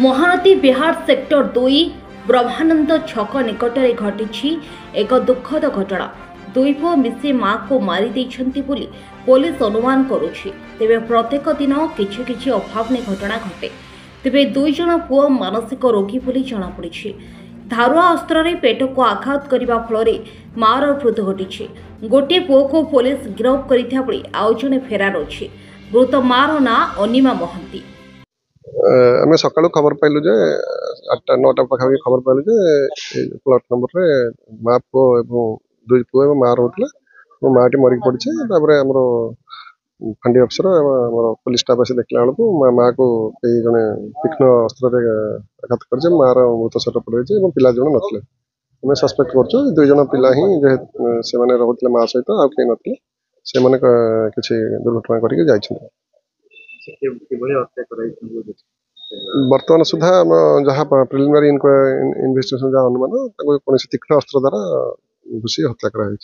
Mahanadi Bihar sector 2 ब्रह्मानंद छक निकटरे घटी एक दुखद घटना। दुई पुओ मिसी मां को मारी देइछंती बोली पुलिस अनुमान करुछि। तेबे प्रत्येक दिन किछि किछि अभावनी घटना घटे। तेबे दुई जन पुओ मानसिक रोगी बोली जଣାपड़िछि। धारुआ अस्त्र रे पेट को आघात करने फल मार मृत्यु घटी। गोटे पुओ को पुलिस गिरफ्त करिथा बेले आउ जणे फेरार अछि। मृत मार ना अनिमा महंती। आम सका खबर पाइलु जे 8टा 9टा पाखापाखि खबर पाइलु जे प्लट नंबर रे माँ पुओ एवं दुई पुओ एवं माँ रोला माँटी मरिक पड़ी। फांडी अफसर पुलिस स्टाफ आसी देखला बेलू माँ को जड़े तीक्ष्ण अस्त्र आघात कर माँ मृत शरीर पड़े पिला जन नथिले। आम सस्पेक्ट कर दुई जन पिला ही से रोते माँ सहित आउ कहीं नथिले से किसी दुर्घटना करके जाइछन्ति। बर्तमान सुधा जहाँ प्रिलिमिनारी इन्वेस्टिगेशन जहाँ अनुमान कौन तीक्ष्ण अस्त्र द्वारा घुसी हत्या कराई।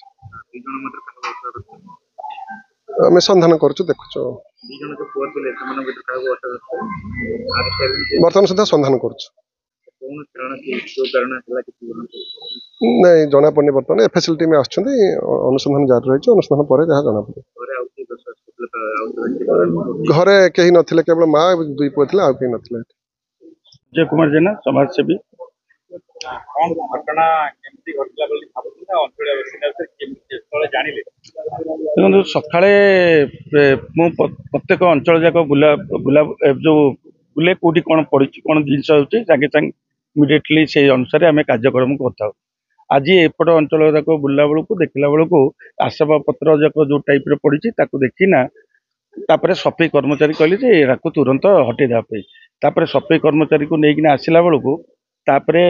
आम सन्धान करुँ देखु बर्तमान सुधा सन्धान करुँ नहीं जना पड़नी। बर्तमान एफएसएल टीम अनुसंधान जारी रही अनुसंधान पर जहाँ जना पड़े। घरे कहीं नथिले केवल माँ दुई पुओ थे आउ कहीं नथिले। जय कुमार जेना समाजसेवी। देखो सका प्रत्येक अंचल जाक बुला बुला जो बुले कौटी कौन पड़ी कौन जिनस होंगे सागे सागे इमिडिएटली से अनुसार आम कार्यक्रम कर। आज एपट अंचल जाक बुला बेलू देखला बेलू आसवा पत्र जाक जो टाइप पड़ी देखना तापर सफाई कर्मचारी कहले या तुरंत हटे देवाई। सफाई कर्मचारी को लेकिन आसला बेलू तापरे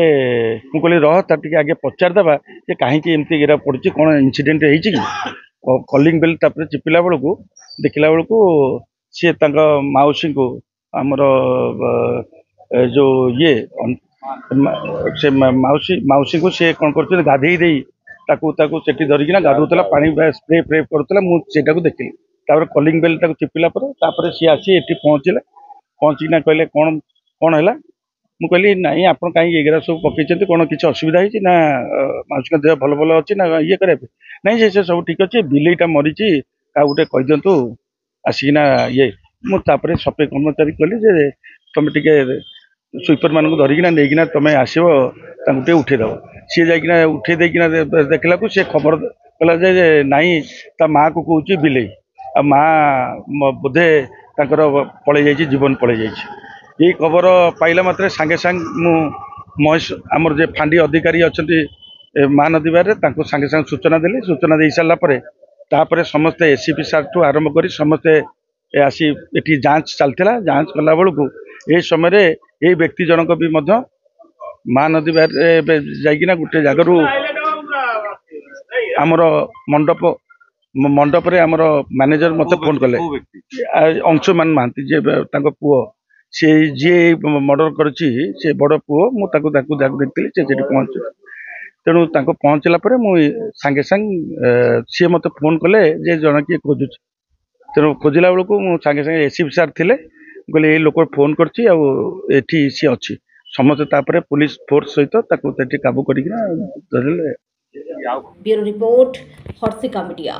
मु कहली रह तार आगे पचारदेवा जे कहीं एमती गिरा पड़ी कौन इनसीडेंट हो कलिंग बेल चिपिला बेलू देखला बेलू सी मौसी को आमर जो ये से मौसी को सी कौन कर गाधे से धरिकी गाधुला पानी स्प्रे फ्रे करूला मुझे देखिली। कलिंग बेल चिपिला सी आसी ये पहुँचले पहुँचिना कहले कौन कौन है मु कहली नाई आप कहीं एगरा सब पकई कौन किसी असुविधा होती ना मौसी का देह भल भल अच्छी ना ये करें नहीं से सब ठीक अच्छे बिलेईटा मरी क्या गोटे कही दिंतु आसिकिना ये मुझे सफाई कर्मचारी कहली तुम टे स्वीपर मान धरिकीना नहीं तुम आसो उठेदब सी जा उठे देकिना देखला सी खबर कला नाई ता माँ को कौच बिलेई आ माँ बोधे पलि जाइए जीवन पलि जाइए। ये खबर पाइला मात्रे सांगे सांग मु महेश आमर जे फांडी अधिकारी अच्छा महानदी बारे सांगे सांगे सूचना देली। सूचना दे सारापर समस्ते एसीपी सार ठू आरंभ कर समस्ते आसी ये जांच चलता। जांच कला बेलू ये समय ये व्यक्ति जनक भी महानदी बारे जाइना गोटे जगार आमर मंडप रे आमर मैनेजर मत फोन कले अंशुमान महांती जे पुओ सी जी मर्डर करी बड़ पुओ मुझे देखी से पहुँच तेणु पहुँचला सांगे सांगे सी मत फोन कले जे जन किए खोजुच तेणु खोजला बेलू सांगे सांगे एसीपी सार थे कहले ये लोक फोन करती सी अच्छी समस्त पुलिस फोर्स सहित काबू कर। Bureau report Harshika media.